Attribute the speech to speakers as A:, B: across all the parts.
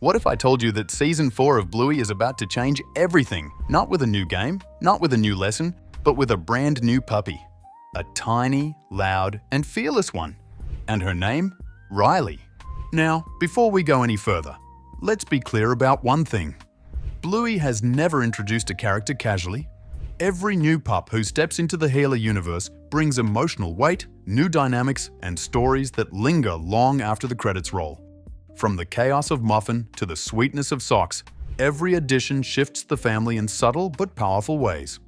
A: What if I told you that Season 4 of Bluey is about to change everything? Not with a new game, not with a new lesson, but with a brand new puppy. A tiny, loud, and fearless one. And her name? Riley. Now, before we go any further, let's be clear about one thing. Bluey has never introduced a character casually. Every new pup who steps into the Healer universe brings emotional weight, new dynamics, and stories that linger long after the credits roll. From the chaos of Muffin to the sweetness of Socks, every addition shifts the family in subtle but powerful ways.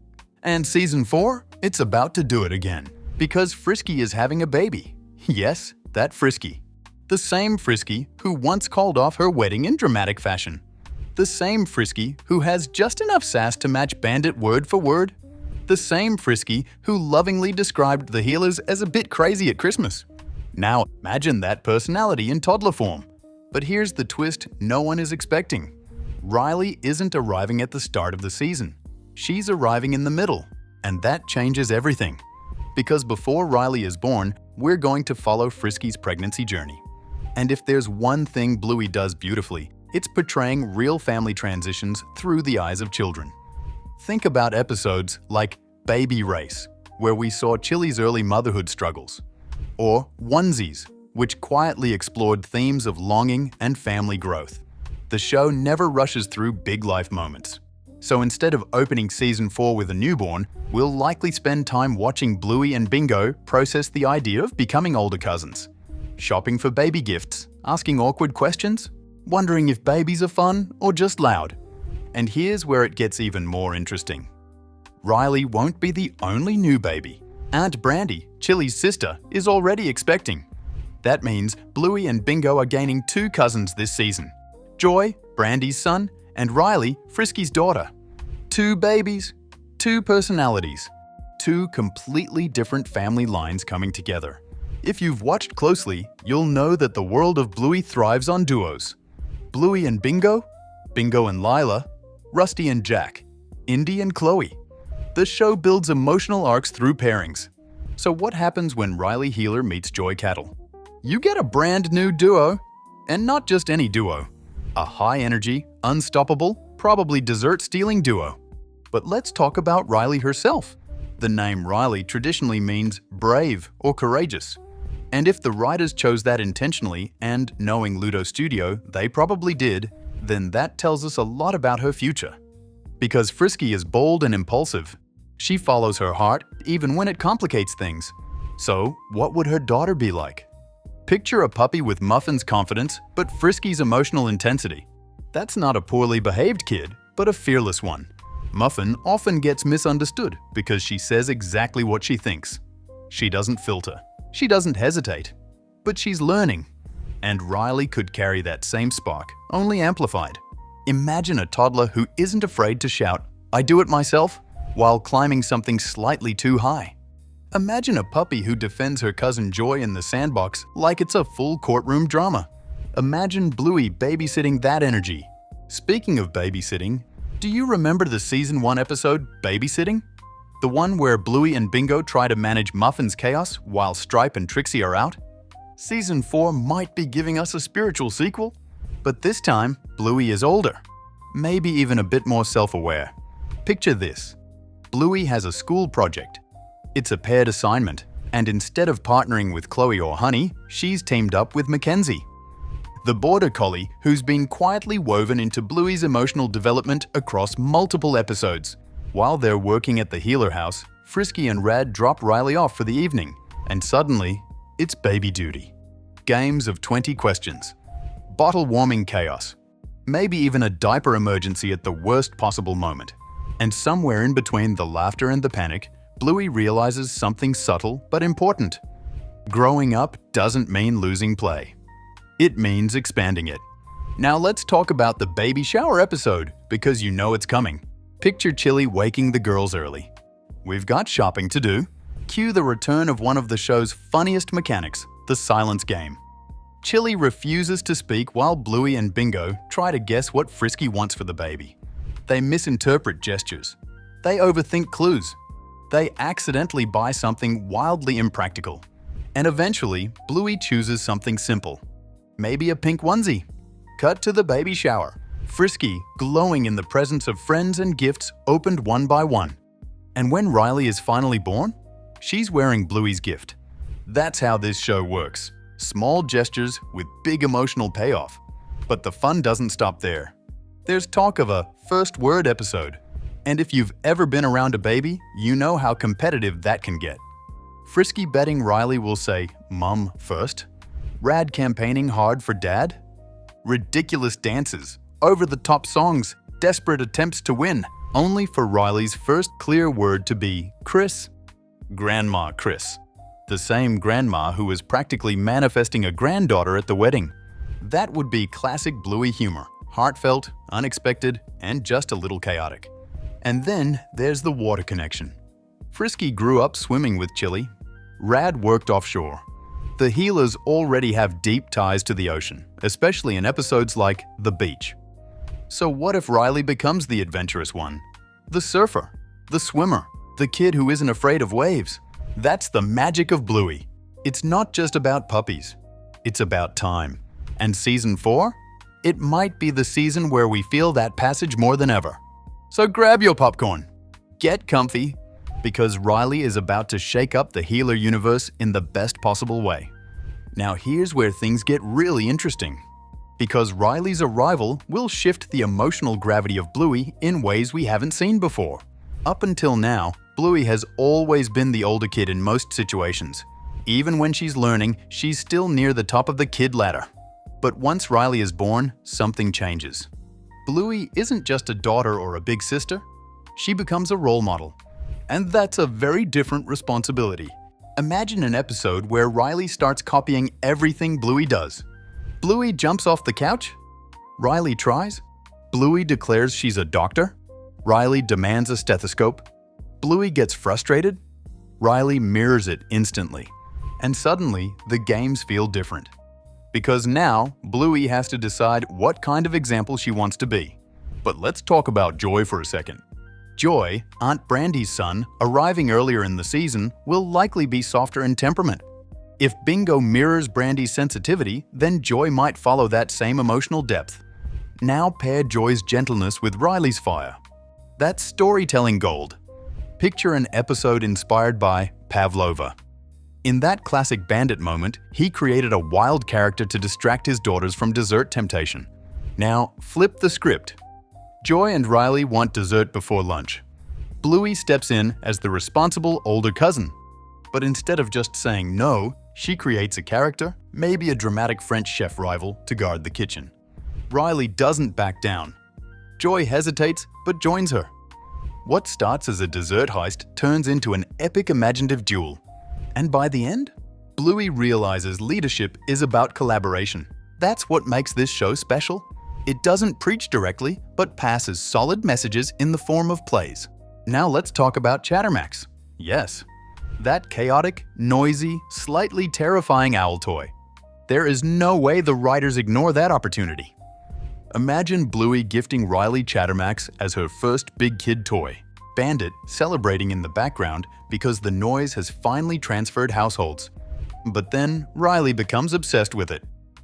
A: And Season 4? It's about to do it again. Because Frisky is having a baby. Yes, that Frisky. The same Frisky who once called off her wedding in dramatic fashion. The same Frisky who has just enough sass to match Bandit word for word. The same Frisky who lovingly described the Healers as a bit crazy at Christmas. Now imagine that personality in toddler form. But here's the twist no one is expecting. Riley isn't arriving at the start of the season. She's arriving in the middle, and that changes everything. Because before Riley is born, we're going to follow Frisky's pregnancy journey. And if there's one thing Bluey does beautifully, it's portraying real family transitions through the eyes of children. Think about episodes like Baby Race, where we saw Chili's early motherhood struggles, or Onesies, which quietly explored themes of longing and family growth. The show never rushes through big life moments. So instead of opening Season 4 with a newborn, we'll likely spend time watching Bluey and Bingo process the idea of becoming older cousins. Shopping for baby gifts, asking awkward questions, wondering if babies are fun or just loud. And here's where it gets even more interesting. Riley won't be the only new baby. Aunt Brandy, Chili's sister, is already expecting. That means Bluey and Bingo are gaining 2 cousins this season. Joy, Brandy's son, and Riley, Frisky's daughter. 2 babies, 2 personalities, 2 completely different family lines coming together. If you've watched closely, you'll know that the world of Bluey thrives on duos. Bluey and Bingo, Bingo and Lila, Rusty and Jack, Indy and Chloe. The show builds emotional arcs through pairings. So what happens when Riley Healer meets Joy Cattle? You get a brand new duo, and not just any duo. A high-energy, unstoppable, probably dessert-stealing duo. But let's talk about Riley herself. The name Riley traditionally means brave or courageous. And if the writers chose that intentionally, and knowing Ludo Studio, they probably did, then that tells us a lot about her future. Because Frisky is bold and impulsive. She follows her heart even when it complicates things. So, what would her daughter be like? Picture a puppy with Muffin's confidence, but Frisky's emotional intensity. That's not a poorly behaved kid, but a fearless one. Muffin often gets misunderstood because she says exactly what she thinks. She doesn't filter. She doesn't hesitate. But she's learning. And Riley could carry that same spark, only amplified. Imagine a toddler who isn't afraid to shout, "I do it myself," while climbing something slightly too high. Imagine a puppy who defends her cousin Joy in the sandbox like it's a full courtroom drama. Imagine Bluey babysitting that energy. Speaking of babysitting, do you remember the Season 1 episode, Babysitting? The one where Bluey and Bingo try to manage Muffin's chaos while Stripe and Trixie are out? Season 4 might be giving us a spiritual sequel. But this time, Bluey is older. Maybe even a bit more self-aware. Picture this. Bluey has a school project. It's a paired assignment, and instead of partnering with Chloe or Honey, she's teamed up with Mackenzie, the border collie who's been quietly woven into Bluey's emotional development across multiple episodes. While they're working at the Healer house, Frisky and Rad drop Riley off for the evening, and suddenly, it's baby duty. Games of 20 questions. Bottle-warming chaos. Maybe even a diaper emergency at the worst possible moment. And somewhere in between the laughter and the panic, Bluey realizes something subtle but important. Growing up doesn't mean losing play. It means expanding it. Now let's talk about the baby shower episode, because you know it's coming. Picture Chili waking the girls early. We've got shopping to do. Cue the return of one of the show's funniest mechanics, the silence game. Chili refuses to speak while Bluey and Bingo try to guess what Frisky wants for the baby. They misinterpret gestures. They overthink clues. They accidentally buy something wildly impractical. And eventually, Bluey chooses something simple. Maybe a pink onesie. Cut to the baby shower. Frisky, glowing in the presence of friends and gifts, opened one by one. And when Riley is finally born, she's wearing Bluey's gift. That's how this show works. Small gestures with big emotional payoff. But the fun doesn't stop there. There's talk of a first word episode. And if you've ever been around a baby, you know how competitive that can get. Frisky betting Riley will say, "Mum first." Rad campaigning hard for Dad. Ridiculous dances, over-the-top songs, desperate attempts to win, only for Riley's first clear word to be Chris. Grandma Chris. The same grandma who was practically manifesting a granddaughter at the wedding. That would be classic Bluey humor, heartfelt, unexpected, and just a little chaotic. And then there's the water connection. Frisky grew up swimming with Chili. Rad worked offshore. The healers already have deep ties to the ocean, especially in episodes like The Beach. So what if Riley becomes the adventurous one? The surfer, the swimmer, the kid who isn't afraid of waves. That's the magic of Bluey. It's not just about puppies. It's about time. And Season 4? It might be the season where we feel that passage more than ever. So grab your popcorn. Get comfy, because Riley is about to shake up the healer universe in the best possible way. Now here's where things get really interesting. Because Riley's arrival will shift the emotional gravity of Bluey in ways we haven't seen before. Up until now, Bluey has always been the older kid in most situations. Even when she's learning, she's still near the top of the kid ladder. But once Riley is born, something changes. Bluey isn't just a daughter or a big sister. She becomes a role model. And that's a very different responsibility. Imagine an episode where Riley starts copying everything Bluey does. Bluey jumps off the couch. Riley tries. Bluey declares she's a doctor. Riley demands a stethoscope. Bluey gets frustrated. Riley mirrors it instantly. And suddenly, the games feel different. Because now, Bluey has to decide what kind of example she wants to be. But let's talk about Joy for a second. Joy, Aunt Brandy's son, arriving earlier in the season, will likely be softer in temperament. If Bingo mirrors Brandy's sensitivity, then Joy might follow that same emotional depth. Now pair Joy's gentleness with Riley's fire. That's storytelling gold. Picture an episode inspired by Pavlova. In that classic bandit moment, he created a wild character to distract his daughters from dessert temptation. Now, flip the script. Joy and Riley want dessert before lunch. Bluey steps in as the responsible older cousin. But instead of just saying no, she creates a character, maybe a dramatic French chef rival, to guard the kitchen. Riley doesn't back down. Joy hesitates, but joins her. What starts as a dessert heist turns into an epic imaginative duel. And by the end, Bluey realizes leadership is about collaboration. That's what makes this show special. It doesn't preach directly, but passes solid messages in the form of plays. Now let's talk about Chattermax. Yes, that chaotic, noisy, slightly terrifying owl toy. There is no way the writers ignore that opportunity. Imagine Bluey gifting Riley Chattermax as her first big kid toy. Bandit celebrating in the background because the noise has finally transferred households. But then Riley becomes obsessed with it,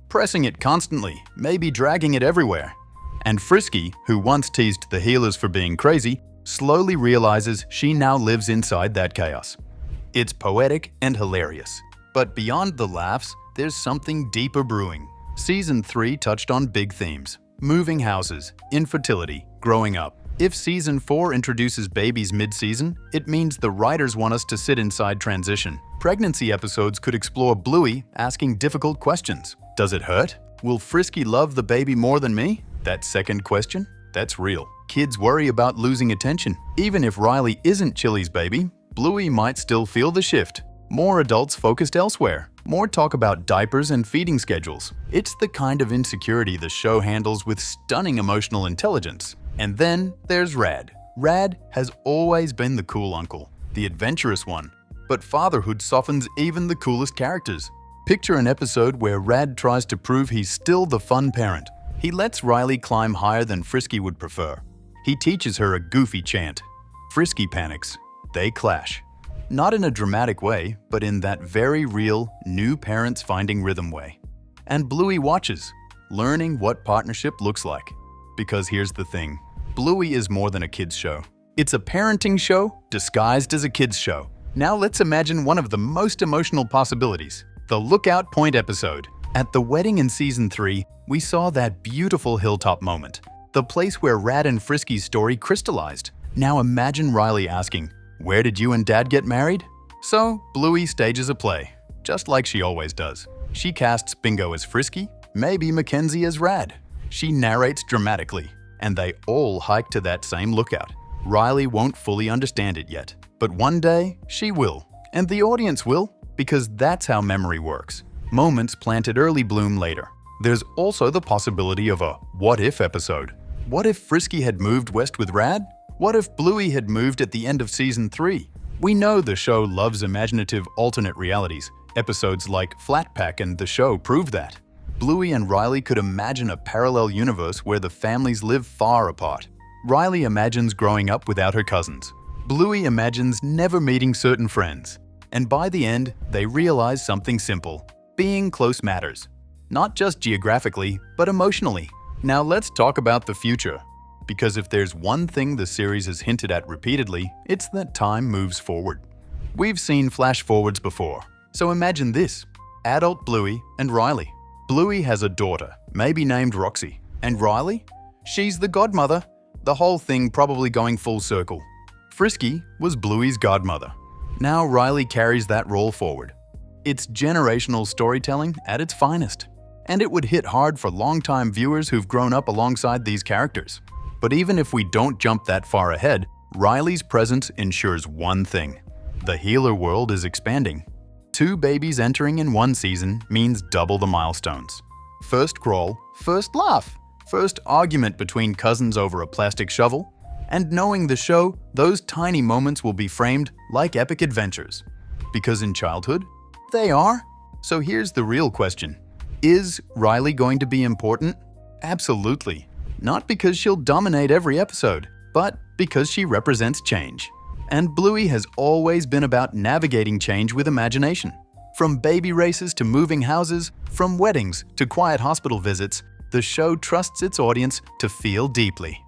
A: pressing it constantly, maybe dragging it everywhere. And Frisky, who once teased the healers for being crazy, slowly realizes she now lives inside that chaos. It's poetic and hilarious. But beyond the laughs, there's something deeper brewing. Season 3 touched on big themes: moving houses, infertility, growing up. If Season 4 introduces babies mid-season, it means the writers want us to sit inside transition. Pregnancy episodes could explore Bluey asking difficult questions. Does it hurt? Will Frisky love the baby more than me? That second question? That's real. Kids worry about losing attention. Even if Riley isn't Chili's baby, Bluey might still feel the shift. More adults focused elsewhere. More talk about diapers and feeding schedules. It's the kind of insecurity the show handles with stunning emotional intelligence. And then there's Rad. Rad has always been the cool uncle, the adventurous one. But fatherhood softens even the coolest characters. Picture an episode where Rad tries to prove he's still the fun parent. He lets Riley climb higher than Frisky would prefer. He teaches her a goofy chant. Frisky panics. They clash. Not in a dramatic way, but in that very real, new parents finding rhythm way. And Bluey watches. learning what partnership looks like. Because here's the thing, Bluey is more than a kids show. It's a parenting show disguised as a kids show. Now let's imagine one of the most emotional possibilities, the Lookout Point episode. At the wedding in Season 3, we saw that beautiful hilltop moment, the place where Rad and Frisky's story crystallized. Now imagine Riley asking, "Where did you and Dad get married?" So, Bluey stages a play, just like she always does. She casts Bingo as Frisky, maybe Mackenzie as Rad. She narrates dramatically, and they all hike to that same lookout. Riley won't fully understand it yet, but one day she will, and the audience will, because that's how memory works. Moments planted early bloom later. There's also the possibility of a what-if episode. What if Frisky had moved west with Rad? What if Bluey had moved at the end of Season 3? We know the show loves imaginative alternate realities. Episodes like Flat Pack and The Show prove that. Bluey and Riley could imagine a parallel universe where the families live far apart. Riley imagines growing up without her cousins. Bluey imagines never meeting certain friends. And by the end, they realize something simple. Being close matters. Not just geographically, but emotionally. Now let's talk about the future. Because if there's one thing the series has hinted at repeatedly, it's that time moves forward. We've seen flash forwards before. So imagine this, adult Bluey and Riley. Bluey has a daughter, maybe named Roxy. And Riley? She's the godmother. The whole thing probably going full circle. Frisky was Bluey's godmother. Now Riley carries that role forward. It's generational storytelling at its finest. And it would hit hard for longtime viewers who've grown up alongside these characters. But even if we don't jump that far ahead, Riley's presence ensures one thing. The healer world is expanding. 2 babies entering in one season means double the milestones. First crawl, first laugh, first argument between cousins over a plastic shovel. And knowing the show, those tiny moments will be framed like epic adventures. Because in childhood, they are. So here's the real question. Is Riley going to be important? Absolutely. Not because she'll dominate every episode, but because she represents change. And Bluey has always been about navigating change with imagination. From baby races to moving houses, from weddings to quiet hospital visits, the show trusts its audience to feel deeply.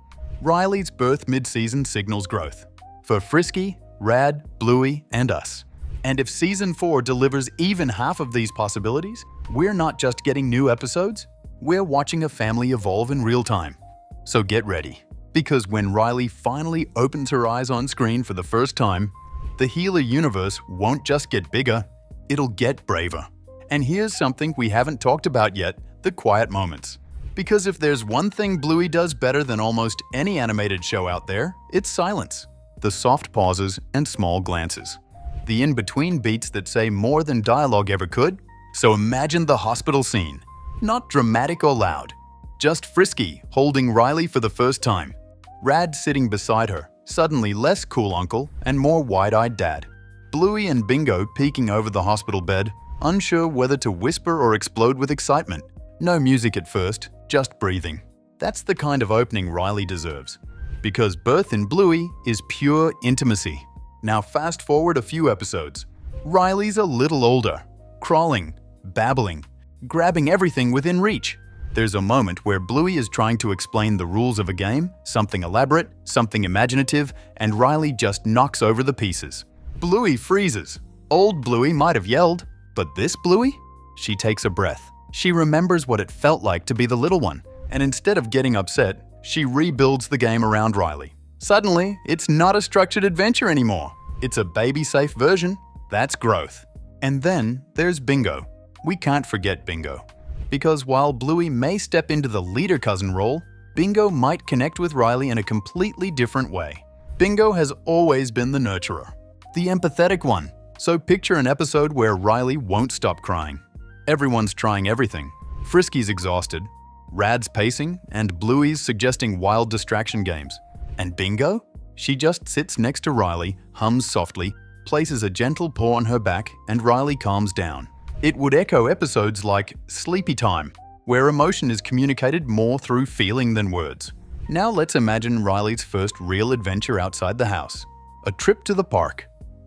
A: Riley's birth mid-season signals growth. For Frisky, Rad, Bluey, and us. And if Season 4 delivers even half of these possibilities, we're not just getting new episodes, we're watching a family evolve in real time. So get ready, because when Riley finally opens her eyes on screen for the first time, the healer universe won't just get bigger, it'll get braver. And here's something we haven't talked about yet, the quiet moments. Because if there's one thing Bluey does better than almost any animated show out there, it's silence. The soft pauses and small glances. The in-between beats that say more than dialogue ever could. So imagine the hospital scene. Not dramatic or loud. Just Frisky holding Riley for the first time. Rad sitting beside her, suddenly less cool uncle and more wide-eyed dad. Bluey and Bingo peeking over the hospital bed, unsure whether to whisper or explode with excitement. No music at first, just breathing. That's the kind of opening Riley deserves. Because birth in Bluey is pure intimacy. Now fast forward a few episodes. Riley's a little older, crawling, babbling, grabbing everything within reach. There's a moment where Bluey is trying to explain the rules of a game, something elaborate, something imaginative, and Riley just knocks over the pieces. Bluey freezes. Old Bluey might have yelled, but this Bluey? She takes a breath. She remembers what it felt like to be the little one, and instead of getting upset, she rebuilds the game around Riley. Suddenly, it's not a structured adventure anymore. It's a baby-safe version. That's growth. And then there's Bingo. We can't forget Bingo. Because while Bluey may step into the leader cousin role, Bingo might connect with Riley in a completely different way. Bingo has always been the nurturer, the empathetic one. So picture an episode where Riley won't stop crying. Everyone's trying everything. Frisky's exhausted, Rad's pacing, and Bluey's suggesting wild distraction games. And Bingo? She just sits next to Riley, hums softly, places a gentle paw on her back, and Riley calms down. It would echo episodes like Sleepy Time, where emotion is communicated more through feeling than words. Now let's imagine Riley's first real adventure outside the house. A trip to the park.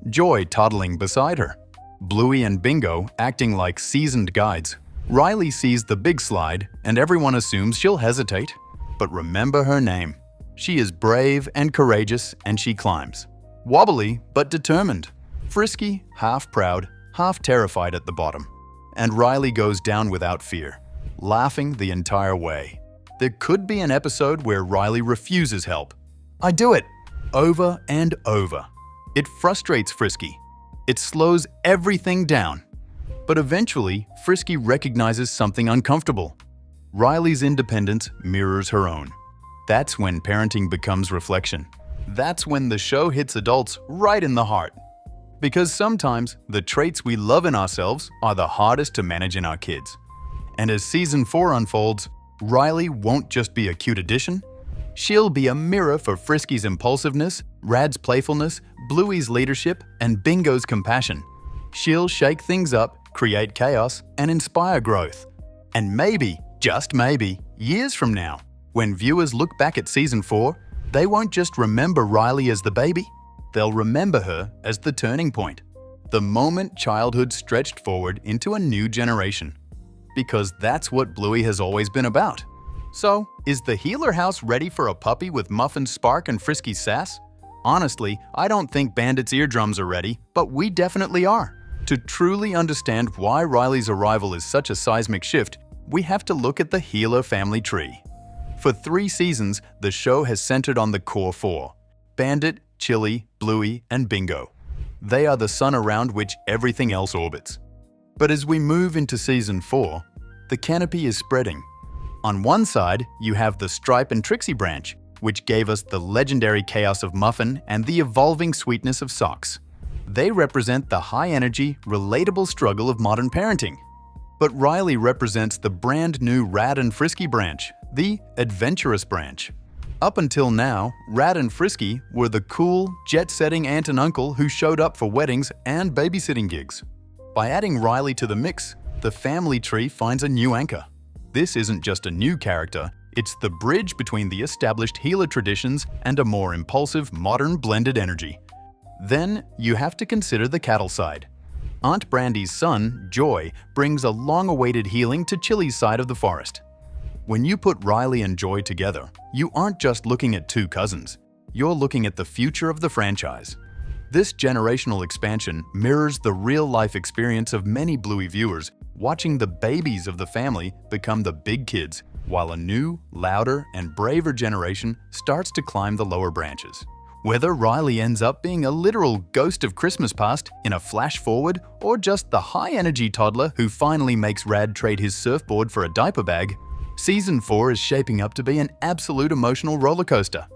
A: Joy toddling beside her. Bluey and Bingo acting like seasoned guides. Riley sees the big slide and everyone assumes she'll hesitate. But remember her name. She is brave and courageous and she climbs. Wobbly but determined. Frisky, half proud, half terrified at the bottom. And Riley goes down without fear, laughing the entire way. There could be an episode where Riley refuses help. I do it! Over and over. It frustrates Frisky. It slows everything down. But eventually, Frisky recognizes something uncomfortable. Riley's independence mirrors her own. That's when parenting becomes reflection. That's when the show hits adults right in the heart. Because sometimes, the traits we love in ourselves are the hardest to manage in our kids. And as Season 4 unfolds, Riley won't just be a cute addition. She'll be a mirror for Frisky's impulsiveness, Rad's playfulness, Bluey's leadership, and Bingo's compassion. She'll shake things up, create chaos, and inspire growth. And maybe, just maybe, years from now, when viewers look back at Season 4, they won't just remember Riley as the baby. They'll remember her as the turning point. The moment childhood stretched forward into a new generation. Because that's what Bluey has always been about. So, is the Healer House ready for a puppy with Muffin's spark and Frisky's sass? Honestly, I don't think Bandit's eardrums are ready, but we definitely are. To truly understand why Riley's arrival is such a seismic shift, we have to look at the Healer family tree. For 3 seasons, the show has centered on the core 4: Bandit, Chili, Bluey, and Bingo. They are the sun around which everything else orbits. But as we move into Season 4, the canopy is spreading. On one side, you have the Stripe and Trixie branch, which gave us the legendary chaos of Muffin and the evolving sweetness of Socks. They represent the high-energy, relatable struggle of modern parenting. But Riley represents the brand new Rad and Frisky branch, the adventurous branch. Up until now, Rad and Frisky were the cool, jet-setting aunt and uncle who showed up for weddings and babysitting gigs. By adding Riley to the mix, the family tree finds a new anchor. This isn't just a new character, it's the bridge between the established healer traditions and a more impulsive, modern blended energy. Then, you have to consider the cattle side. Aunt Brandy's son, Joy, brings a long-awaited healing to Chili's side of the forest. When you put Riley and Joy together, you aren't just looking at 2 cousins. You're looking at the future of the franchise. This generational expansion mirrors the real-life experience of many Bluey viewers, watching the babies of the family become the big kids, while a new, louder, and braver generation starts to climb the lower branches. Whether Riley ends up being a literal ghost of Christmas past in a flash forward, or just the high-energy toddler who finally makes Rad trade his surfboard for a diaper bag, Season 4 is shaping up to be an absolute emotional roller coaster.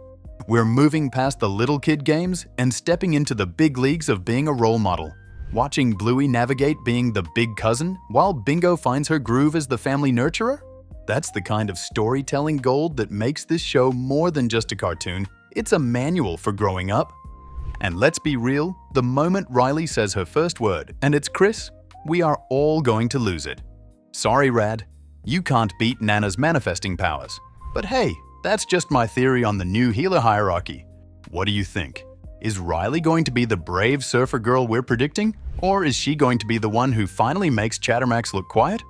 A: We're moving past the little kid games and stepping into the big leagues of being a role model. Watching Bluey navigate being the big cousin while Bingo finds her groove as the family nurturer? That's the kind of storytelling gold that makes this show more than just a cartoon. It's a manual for growing up. And let's be real, the moment Riley says her first word, and it's Chris, we are all going to lose it. Sorry, Rad. You can't beat Nana's manifesting powers. But hey, that's just my theory on the new healer hierarchy. What do you think? Is Riley going to be the brave surfer girl we're predicting? Or is she going to be the one who finally makes Chattermax look quiet?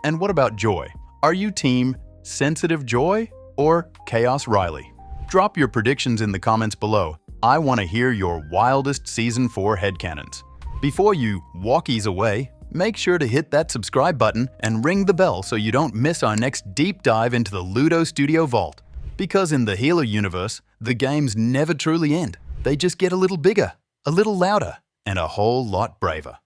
A: And what about Joy? Are you team Sensitive Joy or Chaos Riley? Drop your predictions in the comments below. I want to hear your wildest Season 4 headcanons. Before you walkies away, make sure to hit that subscribe button and ring the bell so you don't miss our next deep dive into the Ludo Studio Vault. Because in the Healer universe, the games never truly end. They just get a little bigger, a little louder, and a whole lot braver.